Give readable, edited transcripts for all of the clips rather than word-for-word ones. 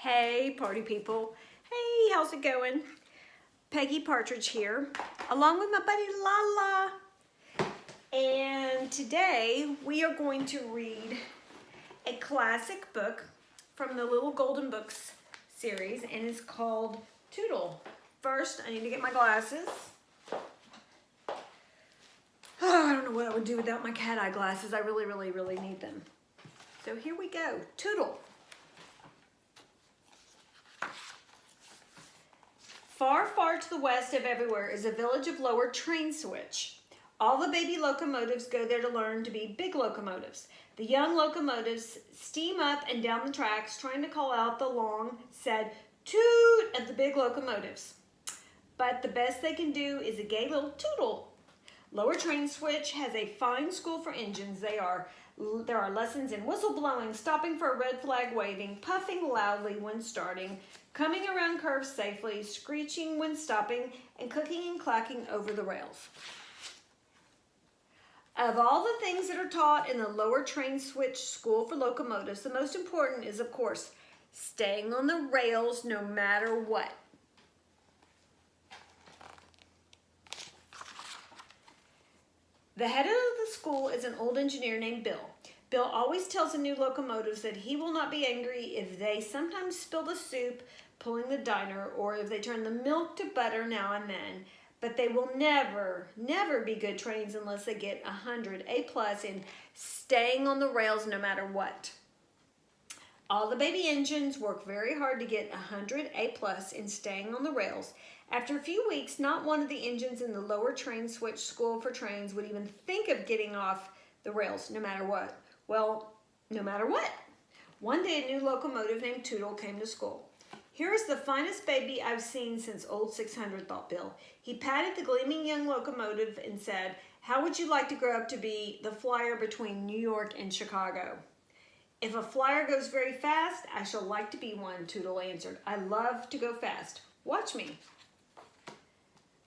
Hey, party people. Hey, how's it going? Peggy Partridge here, along with my buddy Lala. And today we are going to read a classic book from the Little Golden Books series, and it's called Tootle. First, I need to get my glasses. Oh, I don't know what I would do without my cat eye glasses. I really need them. So here we go. Tootle. Far, far to the west of everywhere is a village of lower train switch. All the baby locomotives go there to learn to be big locomotives. The young locomotives steam up and down the tracks, trying to call out the long, said toot of the big locomotives. But the best they can do is a gay little tootle. Lower train switch has a fine school for engines. There are lessons in whistle blowing, stopping for a red flag waving, puffing loudly when starting, coming around curves safely, screeching when stopping, and clicking and clacking over the rails. Of all the things that are taught in the lower train switch school for locomotives, the most important is, of course, staying on the rails no matter what. The head of the school is an old engineer named Bill. Bill always tells the new locomotives that he will not be angry if they sometimes spill the soup pulling the diner or if they turn the milk to butter now and then, but they will never be good trains unless they get 100 A+ in staying on the rails no matter what. All the baby engines work very hard to get 100 A+ in staying on the rails. After a few weeks, not one of the engines in the lower train switch school for trains would even think of getting off the rails no matter what. Well, no matter what. One day, a new locomotive named Tootle came to school. "Here is the finest baby I've seen since old 600, thought Bill. He patted the gleaming young locomotive and said, "How would you like to grow up to be the flyer between New York and Chicago?" "If a flyer goes very fast, I shall like to be one," Tootle answered. "I love to go fast. Watch me."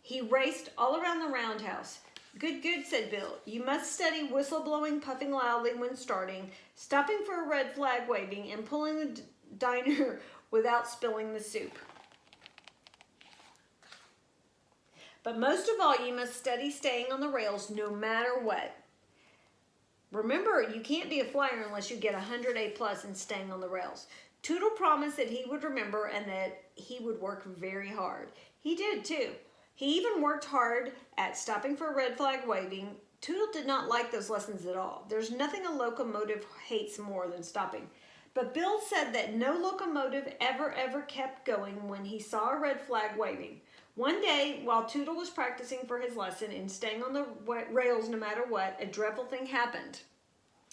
He raced all around the roundhouse. "Good, good," said Bill. "You must study whistle blowing, puffing loudly when starting, stopping for a red flag waving, and pulling the diner without spilling the soup. But most of all, you must study staying on the rails no matter what. Remember, you can't be a flyer unless you get 100 A+ in staying on the rails." Tootle promised that he would remember and that he would work very hard. He did too. He even worked hard at stopping for a red flag waving. Tootle did not like those lessons at all. There's nothing a locomotive hates more than stopping. But Bill said that no locomotive ever kept going when he saw a red flag waving. One day, while Tootle was practicing for his lesson and staying on the rails no matter what, a dreadful thing happened.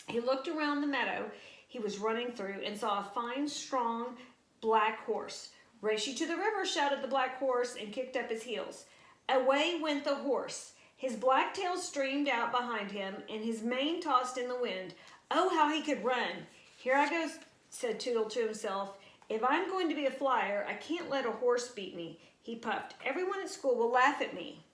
He looked around the meadow he was running through and saw a fine, strong, black horse. "Race you to the river," shouted the black horse and kicked up his heels. Away went the horse. His black tail streamed out behind him and his mane tossed in the wind. Oh, how he could run! "Here I go," said Tootle to himself. "If I'm going to be a flyer, I can't let a horse beat me," he puffed. "Everyone at school will laugh at me."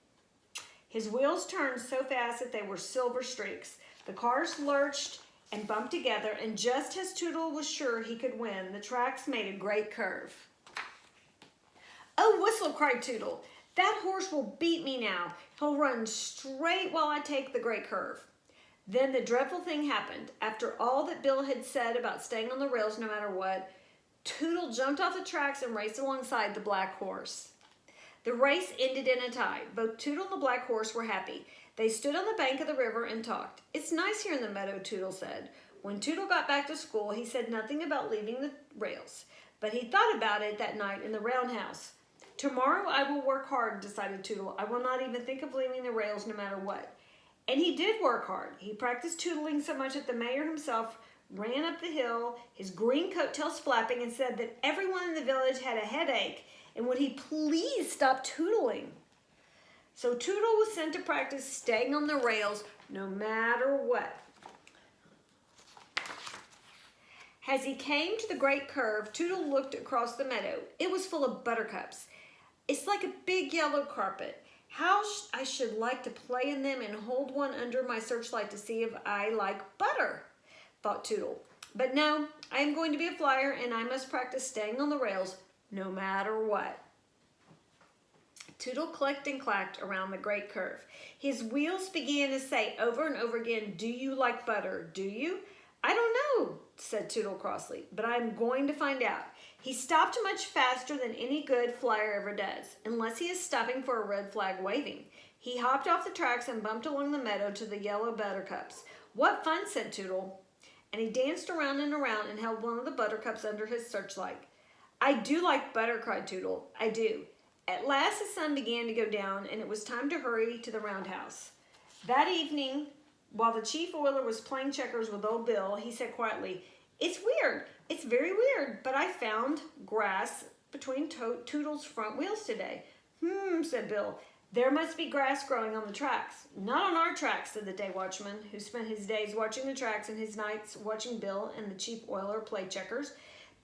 His wheels turned so fast that they were silver streaks. The cars lurched and bumped together, and just as Tootle was sure he could win, the tracks made a great curve. "Oh, whistle!" cried Tootle. "That horse will beat me now. He'll run straight while I take the great curve." Then the dreadful thing happened. After all that Bill had said about staying on the rails no matter what, Tootle jumped off the tracks and raced alongside the black horse. The race ended in a tie. Both Tootle and the black horse were happy. They stood on the bank of the river and talked. "It's nice here in the meadow," Tootle said. When Tootle got back to school, he said nothing about leaving the rails, but he thought about it that night in the roundhouse. "Tomorrow I will work hard," decided Tootle. "I will not even think of leaving the rails no matter what." And he did work hard. He practiced tootling so much that the mayor himself ran up the hill, his green coattails flapping, and said that everyone in the village had a headache and would he please stop tootling. So Tootle was sent to practice staying on the rails no matter what. As he came to the great curve, Tootle looked across the meadow. It was full of buttercups. "It's like a big yellow carpet. How I should like to play in them and hold one under my searchlight to see if I like butter," thought Tootle. But no, I am going to be a flyer and I must practice staying on the rails no matter what. Tootle clicked and clacked around the great curve. His wheels began to say over and over again, "Do you like butter? Do you?" "I don't know," said Tootle crossly, "but I'm going to find out." He stopped much faster than any good flyer ever does, unless he is stopping for a red flag waving. He hopped off the tracks and bumped along the meadow to the yellow buttercups. "What fun," said Tootle. And he danced around and around and held one of the buttercups under his searchlight. "I do like butter," cried Tootle. "I do." At last the sun began to go down, and it was time to hurry to the roundhouse. That evening, while the chief oiler was playing checkers with old Bill, he said quietly, "It's weird. It's very weird, but I found grass between Tootle's front wheels today." Said Bill. "There must be grass growing on the tracks." "Not on our tracks," said the day watchman, who spent his days watching the tracks and his nights watching Bill and the chief oiler play checkers.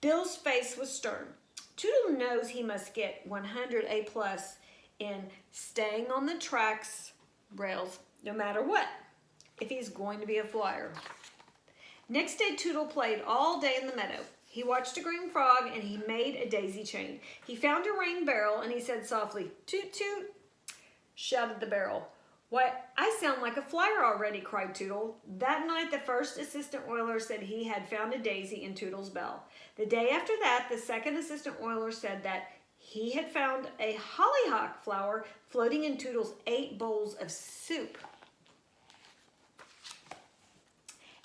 Bill's face was stern. Tootle knows he must get 100 A+ in staying on the tracks rails no matter what if he's going to be a flyer. Next day, Tootle played all day in the meadow. He watched a green frog and he made a daisy chain. He found a rain barrel and he said softly, "Toot, toot," shouted the barrel. "Why, I sound like a flyer already," cried Tootle. That night, the first assistant oiler said he had found a daisy in Tootle's bell. The day after that, the second assistant oiler said that he had found a hollyhock flower floating in Tootle's 8 bowls of soup.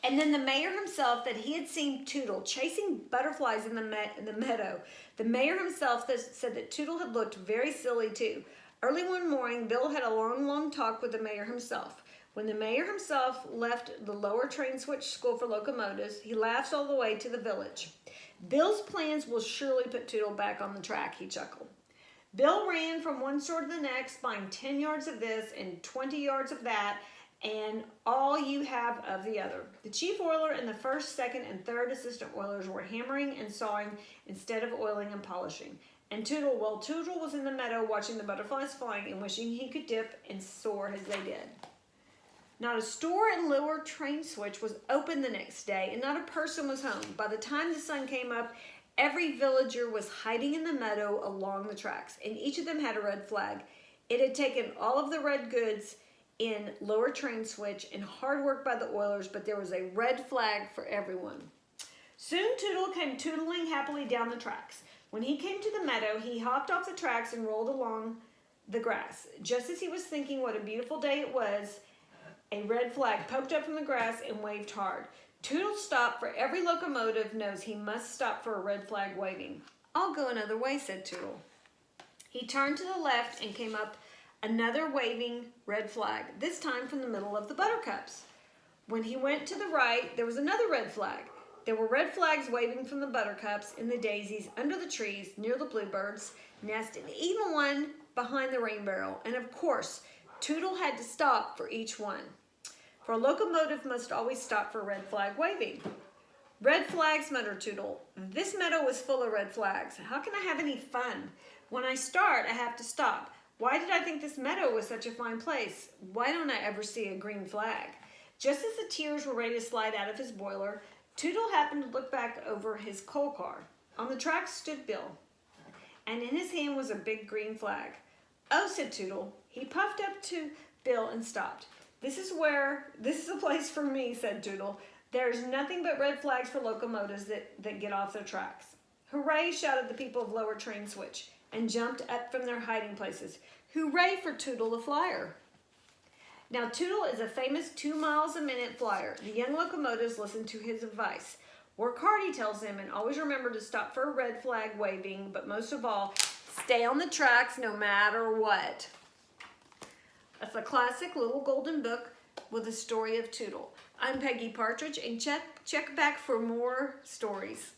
And then the mayor himself that he had seen Tootle chasing butterflies in the meadow. The mayor himself said that Tootle had looked very silly too. Early one morning, Bill had a long talk with the mayor himself. When the mayor himself left the lower train switch school for locomotives, he laughed all the way to the village. "Bill's plans will surely put Tootle back on the track," he chuckled. Bill ran from one store to the next, buying 10 yards of this and 20 yards of that, and all you have of the other. The chief oiler and the first, second, and third assistant oilers were hammering and sawing instead of oiling and polishing. And Tootle was in the meadow watching the butterflies flying and wishing he could dip and soar as they did. Not a store and lower train switch was open the next day, and not a person was home. By the time the sun came up, every villager was hiding in the meadow along the tracks, and each of them had a red flag. It had taken all of the red goods in lower train switch and hard work by the oilers, but there was a red flag for everyone. Soon Tootle came tootling happily down the tracks. When he came to the meadow, he hopped off the tracks and rolled along the grass. Just as he was thinking what a beautiful day it was, a red flag poked up from the grass and waved hard. Tootle stopped, for every locomotive knows he must stop for a red flag waving. "I'll go another way," said Tootle. He turned to the left and came up another waving red flag, this time from the middle of the buttercups. When he went to the right, there was another red flag. There were red flags waving from the buttercups, in the daisies, under the trees, near the bluebirds' nest, and even one behind the rain barrel. And of course, Tootle had to stop for each one. For a locomotive must always stop for red flag waving. "Red flags," muttered Tootle. "This meadow is full of red flags. How can I have any fun? When I start, I have to stop. Why did I think this meadow was such a fine place? Why don't I ever see a green flag?" Just as the tears were ready to slide out of his boiler, Tootle happened to look back over his coal car. On the track stood Bill, and in his hand was a big green flag. "Oh," said Tootle. He puffed up to Bill and stopped. This is a place for me," said Tootle. "There's nothing but red flags for locomotives that get off their tracks." "Hooray," shouted the people of Lower Train Switch, and jumped up from their hiding places. "Hooray for Tootle the flyer." Now Tootle is a famous 2 miles a minute flyer. The young locomotives listen to his advice. Work hard, he tells them, and always remember to stop for a red flag waving, but most of all, stay on the tracks no matter what. That's a classic little golden book with the story of Tootle. I'm Peggy Partridge, and check back for more stories.